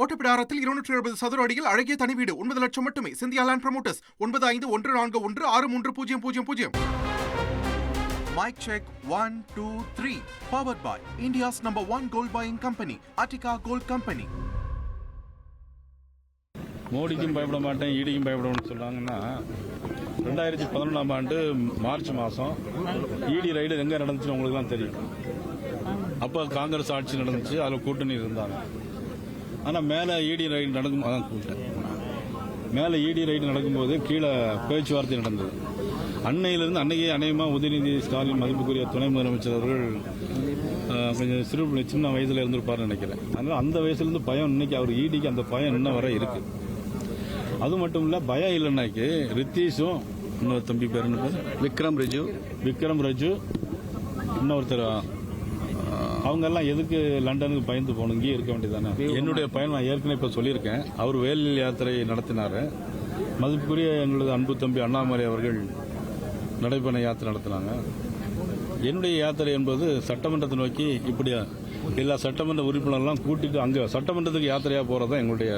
ஓட்டப்பிடாரத்தில் 270 சதுர அடியில் அழகிய தனி வீடு 9 லட்சம் மட்டுமே. Scindia land promoters 9514163000. Mic check 1 2 3. Powered by India's #1 gold buying company, Attica Gold Company. மோடிக்கும் பயப்பட மாட்டேன், ஈடிக்கும் பயப்படணும்னு சொல்றாங்கன்னா 2011ஆம் ஆண்டு மார்ச் மாதம் ஈடி ரைடு எங்கே நடந்துச்சுன்னு உங்களுக்குலாம் தெரியும். அப்போ காங்கிரஸ் ஆட்சி நடந்துச்சு, அதில் கூட்டணி இருந்தாங்க. ஆனால் மேலே ஈடி ரைடு மேலே ஈடி ரைடு நடக்கும்போது கீழே பேச்சுவார்த்தை நடந்தது. அன்னையிலிருந்து அன்னைக்கே அநேகமாக உதயநிதி ஸ்டாலின் மதிப்புக்குரிய துணை முதலமைச்சர் அவர்கள் கொஞ்சம் சின்ன வயதில் இருந்திருப்பார்னு நினைக்கிறேன். அதனால் அந்த வயசுலேருந்து பயம் இன்னைக்கு அவர் ஈடிக்கு அந்த பயம் இன்னும் வர இருக்கு. அது மட்டும் இல்லை, பயம் இல்லைன்னாக்கி ரித்தீஷும் இன்னொரு தம்பி பேர் என்ன பேர் விக்ரம் ரஜு இன்னொருத்தர் அவங்கெல்லாம் எதுக்கு லண்டனுக்கு பயந்து போகணும், இங்கேயே இருக்க வேண்டியதானே. என்னுடைய பயணம் நான் ஏற்கனவே இப்போ சொல்லியிருக்கேன். அவர் வேல் யாத்திரை நடத்தினார். மதிப்புக்குரிய எங்களது அன்பு தம்பி அண்ணாமலை அவர்கள் நடைபயண யாத்திரை நடத்தினாங்க. என்னுடைய யாத்திரை என்பது சட்டமன்றத்தை நோக்கி இப்படி எல்லா சட்டமன்ற உறுப்பினர்கள்லாம் கூட்டிட்டு அங்கே சட்டமன்றத்துக்கு யாத்திரையாக போகிறது தான் எங்களுடைய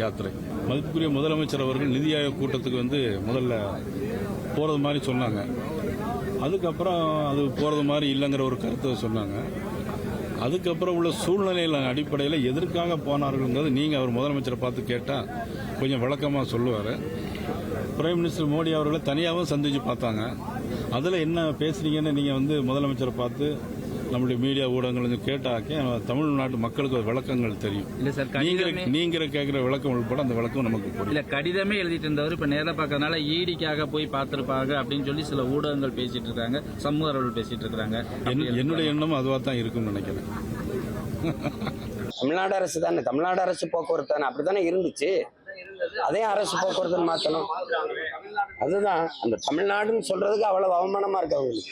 யாத்திரை. மதிப்புக்குரிய முதலமைச்சர் அவர்கள் நிதி ஆயோக் கூட்டத்துக்கு முதல்ல போகிறது மாதிரி சொன்னாங்க. அதுக்கப்புறம் அது போகிறது மாதிரி இல்லைங்கிற ஒரு கருத்தை சொன்னாங்க. அதுக்கப்புறம் உள்ள சூழ்நிலையில் அடிப்படையில் எதற்காக போனார்கள்ங்கிறது நீங்கள் அவர் முதலமைச்சரை பார்த்து கேட்டால் கொஞ்சம் விளக்கமாக சொல்லுவார். பிரைம் மினிஸ்டர் மோடி அவர்களை தனியாகவும் சந்தித்து பார்த்தாங்க. அதில் என்ன பேசுறீங்கன்னு நீங்கள் முதலமைச்சரை பார்த்து நம்மளுடைய மீடியா ஊடகங்கள் கேட்டாக்கே தமிழ்நாட்டு மக்களுக்கு ஒரு விளக்கங்கள் தெரியும். இல்லை சார், நீங்க கேட்குற விளக்கம் உள்பட அந்த விளக்கம் நமக்கு புரியும். இல்லை, கடிதமே எழுதிட்டு இருந்தவர் இப்போ நேரில் பார்க்கறதுனால ஈடிக்காக போய் பார்த்துருப்பாங்க அப்படின்னு சொல்லி சில ஊடகங்கள் பேசிட்டு இருக்காங்க, சமூகர்கள் பேசிட்டு இருக்காங்க. என்னுடைய எண்ணம் அதுவாக தான் இருக்கும்னு நினைக்கிறேன். தமிழ்நாடு அரசு தானே, தமிழ்நாடு அரசு போக்குவரத்து தானே, அப்படித்தானே இருந்துச்சு. அதே அரசு போக்குவரத்து மாற்றணும். அதுதான் அந்த தமிழ்நாடுன்னு சொல்றதுக்கு அவ்வளவு அவமானமா இருக்கு அவங்களுக்கு.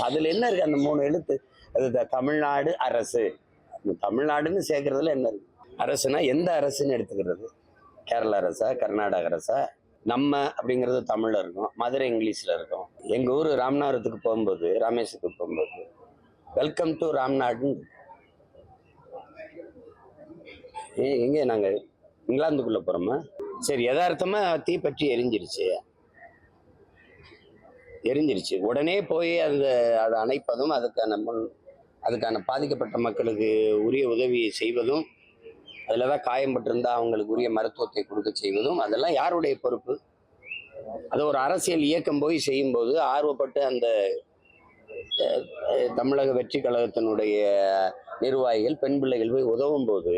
அதுல என்ன இருக்கு, அந்த 3 எழுத்து, அது தமிழ்நாடு அரசு. தமிழ்நாடுன்னு சேர்க்கறதுல என்ன இருக்கு? அரசுனா எந்த அரசுன்னு எடுத்துக்கிறது? கேரள அரசா, கர்நாடக அரசா? நம்ம அப்படிங்கிறது தமிழ்ல இருக்கும், மதுரை இங்கிலீஷ்ல இருக்கும். எங்க ஊர் ராமநாதத்துக்கு போகும்போது, ராமேஸ்வரத்துக்கு போகும்போது வெல்கம் டு ராம்நாடுன்னு. எங்க நாங்க இங்கிலாந்துக்குள்ள போறோமா? சரி, யதார்த்தமா தீப்பற்றி எரிஞ்சிருச்சு. உடனே போய் அதை அணைப்பதும், அதுக்கான பாதிக்கப்பட்ட மக்களுக்கு உரிய உதவியை செய்வதும், அதில் தான் காயம்பட்டிருந்தால் அவங்களுக்கு உரிய மருத்துவத்தை கொடுக்க செய்வதும், அதெல்லாம் யாருடைய பொறுப்பு? அது ஒரு அரசியல் இயக்கம் போய் செய்யும்போது ஆர்வப்பட்டு அந்த தமிழக வெற்றி கழகத்தினுடைய நிர்வாகிகள், பெண் பிள்ளைகள் போய் உதவும் போது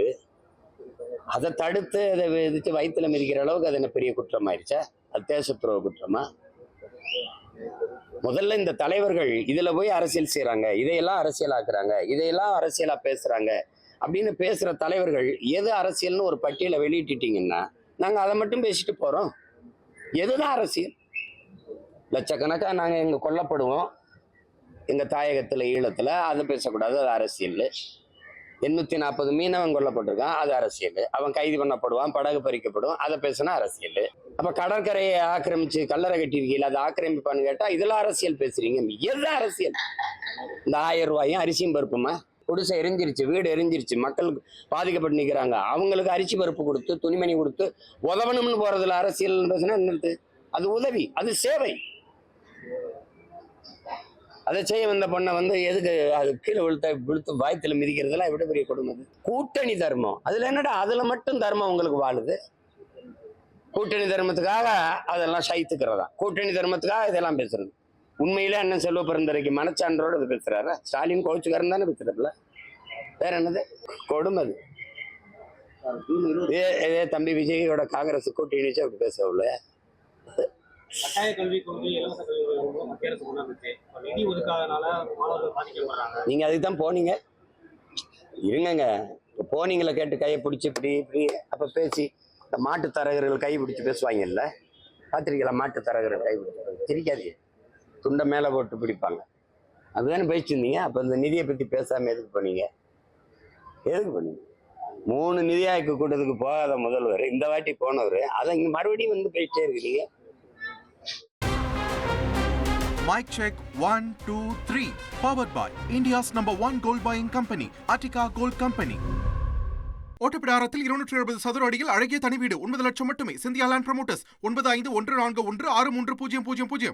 அதை தடுத்து அதை விதித்து வயிற்றுல மிதிக்கிற அளவுக்கு அது என்ன பெரிய குற்றம் ஆயிடுச்சா? அது தேசத்துரோக குற்றமா? முதல்ல இந்த தலைவர்கள் இதுல போய் அரசியல் செய்யறாங்க, இதையெல்லாம் அரசியலாக்குறாங்க, இதையெல்லாம் அரசியலா பேசுறாங்க அப்படின்னு பேசுற தலைவர்கள் எது அரசியல்னு ஒரு பட்டியலை வெளியிட்டீங்கன்னா நாங்க அதை மட்டும் பேசிட்டு போறோம். எதுதான் அரசியல்? லட்சக்கணக்கா நாங்க எங்க கொல்லப்படுவோம் எங்க தாயகத்துல, ஈழத்துல, அதை பேசக்கூடாது, அது அரசியல். 840 மீனவன் கொல்லப்பட்டிருக்கான், அது அரசியல். அவன் கைது பண்ணப்படுவான், படகு பறிக்கப்படும், அதை பேசினா அரசியல். அப்ப கடற்கரையை ஆக்கிரமிச்சு கல்லறை கட்டியிருக்கீங்களா, அதை ஆக்கிரமிப்பான்னு கேட்டா இதெல்லாம் அரசியல் பேசுறீங்க. எது அரசியல்? இந்த 1000 ரூபாயும் அரிசியும் பருப்புமா? குடிசை எரிஞ்சிருச்சு, வீடு எரிஞ்சிருச்சு, மக்கள் பாதிக்கப்பட்டு நிற்கிறாங்க, அவங்களுக்கு அரிசி பருப்பு கொடுத்து துணிமணி கொடுத்து உதவணும்னு போறதுல அரசியல் பேசுனா என்னது? அது உதவி, அது சேவை. அதை செய்ய வந்த பொண்ணை எதுக்கு அது கீழே விழுத்து வாய்த்துல மிதிக்கிறதுலாம் எவ்வளவு பெரிய கொடுமை. கூட்டணி தர்மம் அதுல என்னடா? அதுல மட்டும் தர்மம் உங்களுக்கு வாழுது. கூட்டணி தர்மத்துக்காக அதெல்லாம் சைத்துக்கிறதா? கூட்டணி தர்மத்துக்காக இதெல்லாம் பேசுறது? உண்மையிலே அண்ணன் செல்வ பெருந்தரைக்கு மனச்சான்றோடு அது பேசுறாரு. ஸ்டாலின் கோச்சுக்காரன் தானே பேசுறதுல, வேற என்னது? கொடுமை. இதே தம்பி விஜயோட காங்கிரஸ் கூட்டணி வச்சு அப்படி பேசவில்ல. கட்டாய கல்விக் கொள்கை, இலவச கல்வி மத்திய அரசு கொண்டு வந்துச்சு. நிதி ஒதுக்காதனால மாணவர்கள் பாதிக்கப்படுறாங்க. நீங்க அதுக்கு தான் போனீங்க. இருங்க, இப்போ போனீங்களா கேட்டு கையை பிடிச்சி இப்படி அப்ப பேசி இந்த மாட்டு தரகர்கள் கை பிடிச்சி பேசுவாங்கல்ல, பார்த்துருக்கீங்களா? மாட்டு தரகர்கள் கை பிடிச்சி திரிக்காதீங்க, துண்டை மேலே போட்டு பிடிப்பாங்க. அதுதானே பேசியிருந்தீங்க. அப்போ இந்த நிதியை பற்றி பேசாமல் எதுக்கு பண்ணீங்க? 3 நிதி ஆயோக் கூட்டத்துக்கு போகாத முதல்வர் இந்த வாட்டி போனவர், அதை இங்கே மறுபடியும் போயிட்டே இருக்கிறீங்க. Mic check 1 2 3. Powered by India's #1 gold buying company, Attica Gold Company. ஓட்டப்பிடாரத்தில் 270 சதுர அடியில் அழகிய தனி வீடு 9 லட்சம் மட்டுமே. Scindia land promoters 9514163000.